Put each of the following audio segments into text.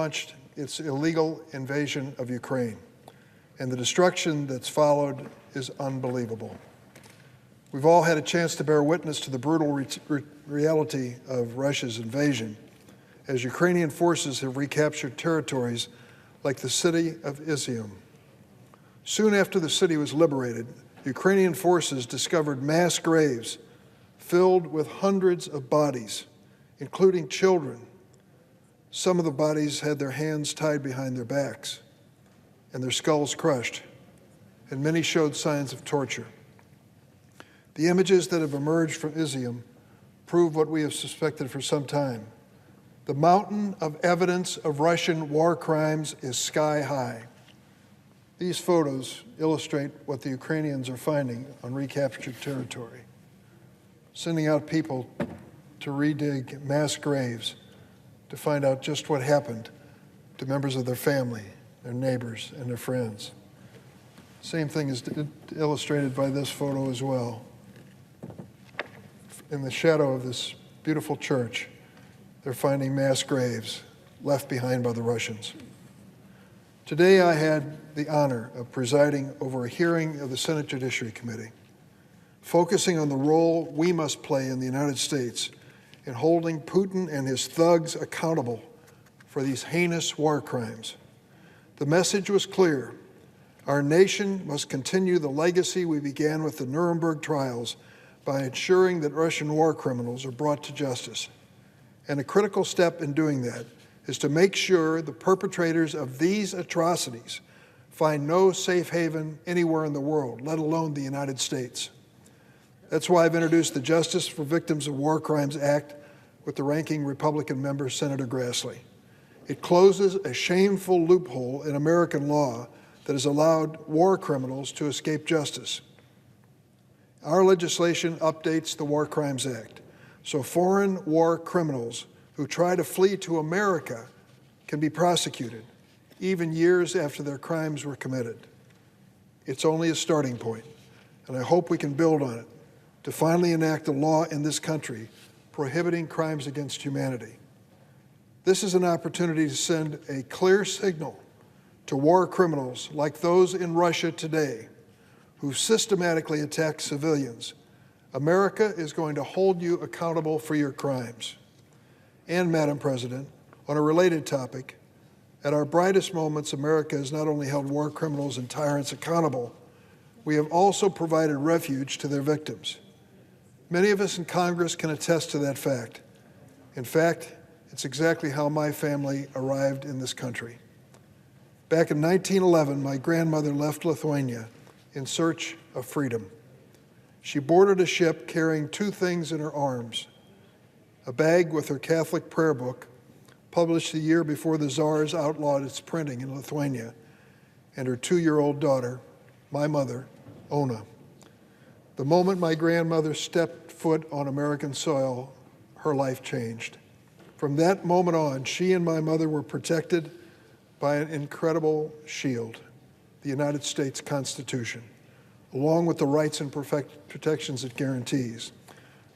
launched its illegal invasion of Ukraine, and the destruction that's followed is unbelievable. We've all had a chance to bear witness to the brutal reality of Russia's invasion, as Ukrainian forces have recaptured territories like the city of Izium. Soon after the city was liberated, Ukrainian forces discovered mass graves filled with hundreds of bodies, including children. Some of the bodies had their hands tied behind their backs and their skulls crushed, and many showed signs of torture. The images that have emerged from Izium prove what we have suspected for some time. The mountain of evidence of Russian war crimes is sky high. These photos illustrate what the Ukrainians are finding on recaptured territory, sending out people to redig mass graves to find out just what happened to members of their family, their neighbors, and their friends. Same thing is illustrated by this photo as well. In the shadow of this beautiful church, they're finding mass graves left behind by the Russians. Today I had the honor of presiding over a hearing of the Senate Judiciary Committee, focusing on the role we must play in the United States in holding Putin and his thugs accountable for these heinous war crimes. The message was clear. Our nation must continue the legacy we began with the Nuremberg trials by ensuring that Russian war criminals are brought to justice. And a critical step in doing that is to make sure the perpetrators of these atrocities find no safe haven anywhere in the world, let alone the United States. That's why I've introduced the Justice for Victims of War Crimes Act with the ranking Republican member, Senator Grassley. It closes a shameful loophole in American law that has allowed war criminals to escape justice. Our legislation updates the War Crimes Act, so foreign war criminals who try to flee to America can be prosecuted, even years after their crimes were committed. It's only a starting point, and I hope we can build on it to finally enact a law in this country prohibiting crimes against humanity. This is an opportunity to send a clear signal to war criminals like those in Russia today who systematically attack civilians. America is going to hold you accountable for your crimes. And, Madam President, on a related topic, at our brightest moments, America has not only held war criminals and tyrants accountable, we have also provided refuge to their victims. Many of us in Congress can attest to that fact. In fact, it's exactly how my family arrived in this country. Back in 1911, my grandmother left Lithuania in search of freedom. She boarded a ship carrying two things in her arms: a bag with her Catholic prayer book, published the year before the Tsars outlawed its printing in Lithuania, and her 2-year-old daughter, my mother, Ona. The moment my grandmother stepped foot on American soil, her life changed. From that moment on, she and my mother were protected by an incredible shield, the United States Constitution, along with the rights and protections it guarantees.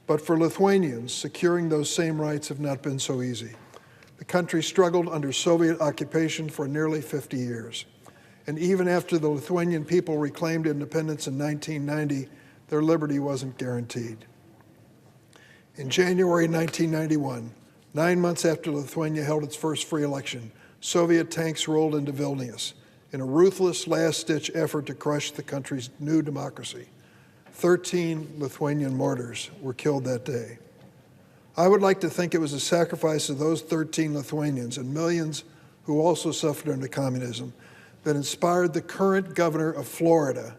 But for Lithuanians, securing those same rights have not been so easy. The country struggled under Soviet occupation for nearly 50 years. And even after the Lithuanian people reclaimed independence in 1990, their liberty wasn't guaranteed. In January 1991, 9 months after Lithuania held its first free election, Soviet tanks rolled into Vilnius in a ruthless last-ditch effort to crush the country's new democracy. 13 Lithuanian martyrs were killed that day. I would like to think it was the sacrifice of those 13 Lithuanians and millions who also suffered under communism that inspired the current governor of Florida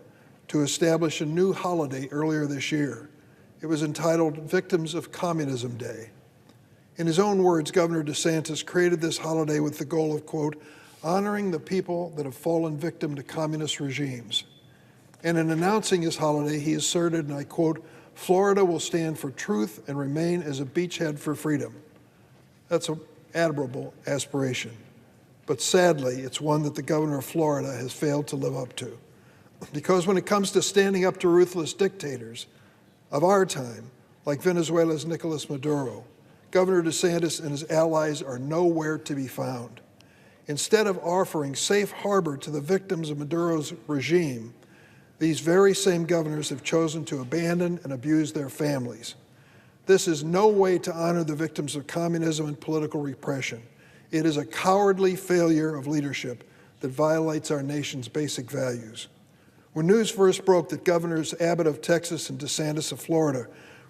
to establish a new holiday earlier this year. It was entitled Victims of Communism Day. In his own words, Governor DeSantis created this holiday with the goal of, quote, honoring the people that have fallen victim to communist regimes. And in announcing his holiday, he asserted, and I quote, Florida will stand for truth and remain as a beachhead for freedom. That's an admirable aspiration. But sadly, it's one that the governor of Florida has failed to live up to. Because when it comes to standing up to ruthless dictators of our time, like Venezuela's Nicolas Maduro, Governor DeSantis and his allies are nowhere to be found. Instead of offering safe harbor to the victims of Maduro's regime, these very same governors have chosen to abandon and abuse their families. This is no way to honor the victims of communism and political repression. It is a cowardly failure of leadership that violates our nation's basic values. When news first broke that Governors Abbott of Texas and DeSantis of Florida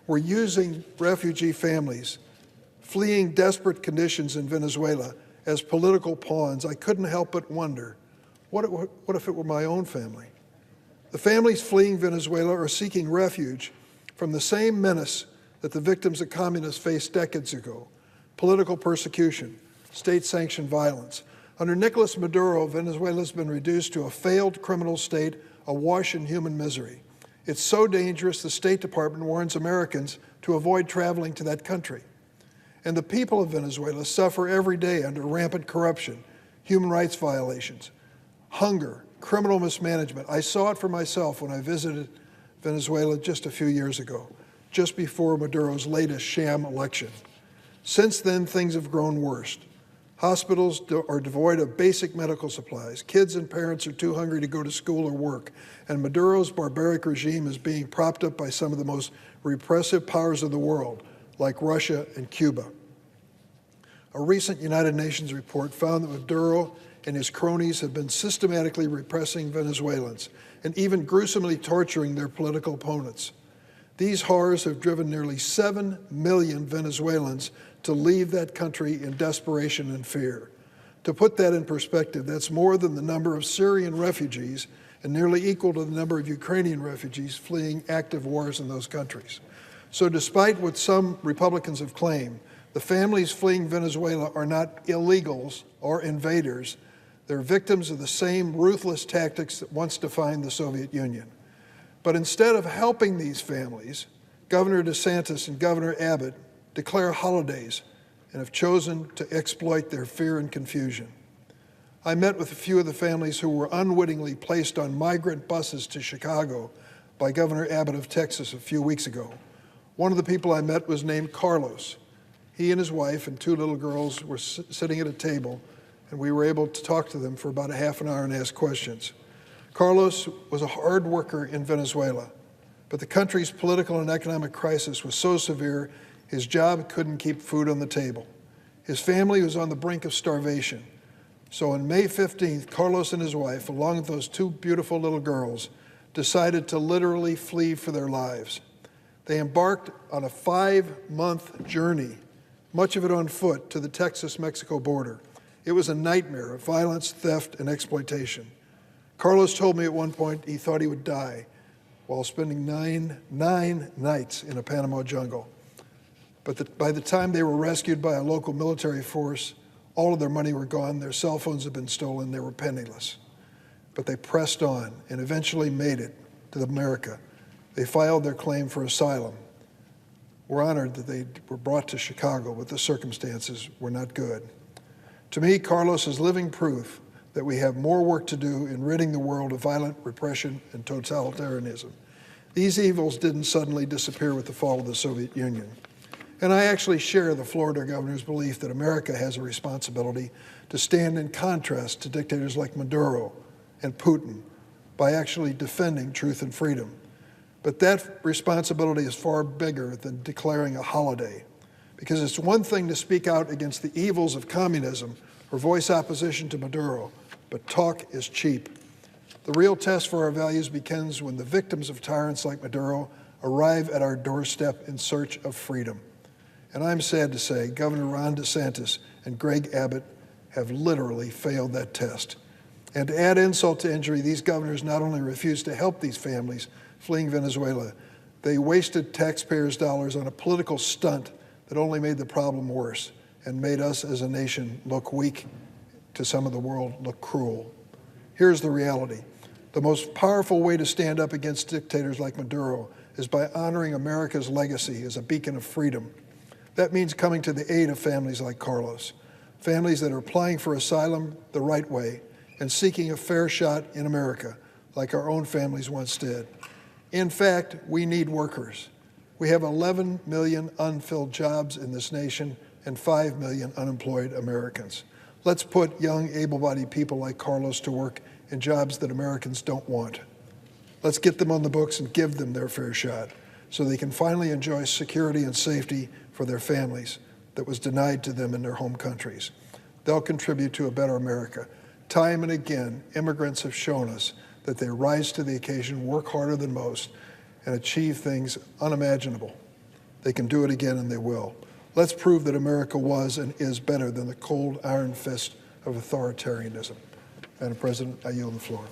were using refugee families fleeing desperate conditions in Venezuela as political pawns, I couldn't help but wonder, what if it were my own family? The families fleeing Venezuela are seeking refuge from the same menace that the victims of communists faced decades ago: political persecution, state-sanctioned violence. Under Nicolas Maduro, Venezuela has been reduced to a failed criminal state awash in human misery. It's so dangerous, the State Department warns Americans to avoid traveling to that country. And the people of Venezuela suffer every day under rampant corruption, human rights violations, hunger, criminal mismanagement. I saw it for myself when I visited Venezuela just a few years ago, just before Maduro's latest sham election. Since then, things have grown worse. Hospitals are devoid of basic medical supplies. Kids and parents are too hungry to go to school or work. And Maduro's barbaric regime is being propped up by some of the most repressive powers of the world, like Russia and Cuba. A recent United Nations report found that Maduro and his cronies have been systematically repressing Venezuelans and even gruesomely torturing their political opponents. These horrors have driven nearly 7 million Venezuelans to leave that country in desperation and fear. To put that in perspective, that's more than the number of Syrian refugees and nearly equal to the number of Ukrainian refugees fleeing active wars in those countries. So despite what some Republicans have claimed, the families fleeing Venezuela are not illegals or invaders. They're victims of the same ruthless tactics that once defined the Soviet Union. But instead of helping these families, Governor DeSantis and Governor Abbott declare holidays and have chosen to exploit their fear and confusion. I met with a few of the families who were unwittingly placed on migrant buses to Chicago by Governor Abbott of Texas a few weeks ago. One of the people I met was named Carlos. He and his wife and 2 little girls were sitting at a table, and we were able to talk to them for about a half an hour and ask questions. Carlos was a hard worker in Venezuela, but the country's political and economic crisis was so severe, his job couldn't keep food on the table. His family was on the brink of starvation. So on May 15th, Carlos and his wife, along with those 2 beautiful little girls, decided to literally flee for their lives. They embarked on a 5-month journey, much of it on foot, to the Texas-Mexico border. It was a nightmare of violence, theft, and exploitation. Carlos told me at one point he thought he would die while spending nine nights in a Panama jungle. But by the time they were rescued by a local military force, all of their money were gone, their cell phones had been stolen, they were penniless. But they pressed on and eventually made it to America. They filed their claim for asylum. We're honored that they were brought to Chicago, but the circumstances were not good. To me, Carlos is living proof that we have more work to do in ridding the world of violent repression and totalitarianism. These evils didn't suddenly disappear with the fall of the Soviet Union. And I actually share the Florida governor's belief that America has a responsibility to stand in contrast to dictators like Maduro and Putin by actually defending truth and freedom. But that responsibility is far bigger than declaring a holiday, because it's one thing to speak out against the evils of communism or voice opposition to Maduro, but talk is cheap. The real test for our values begins when the victims of tyrants like Maduro arrive at our doorstep in search of freedom. And I'm sad to say Governor Ron DeSantis and Greg Abbott have literally failed that test. And to add insult to injury, these governors not only refused to help these families fleeing Venezuela, they wasted taxpayers' dollars on a political stunt that only made the problem worse and made us as a nation look weak, to some of the world look cruel. Here's the reality. The most powerful way to stand up against dictators like Maduro is by honoring America's legacy as a beacon of freedom. That means coming to the aid of families like Carlos, families that are applying for asylum the right way and seeking a fair shot in America, like our own families once did. In fact, we need workers. We have 11 million unfilled jobs in this nation and 5 million unemployed Americans. Let's put young, able-bodied people like Carlos to work in jobs that Americans don't want. Let's get them on the books and give them their fair shot so they can finally enjoy security and safety for their families that was denied to them in their home countries. They'll contribute to a better America. Time and again, immigrants have shown us that they rise to the occasion, work harder than most, and achieve things unimaginable. They can do it again, and they will. Let's prove that America was and is better than the cold iron fist of authoritarianism. Madam President, I yield the floor.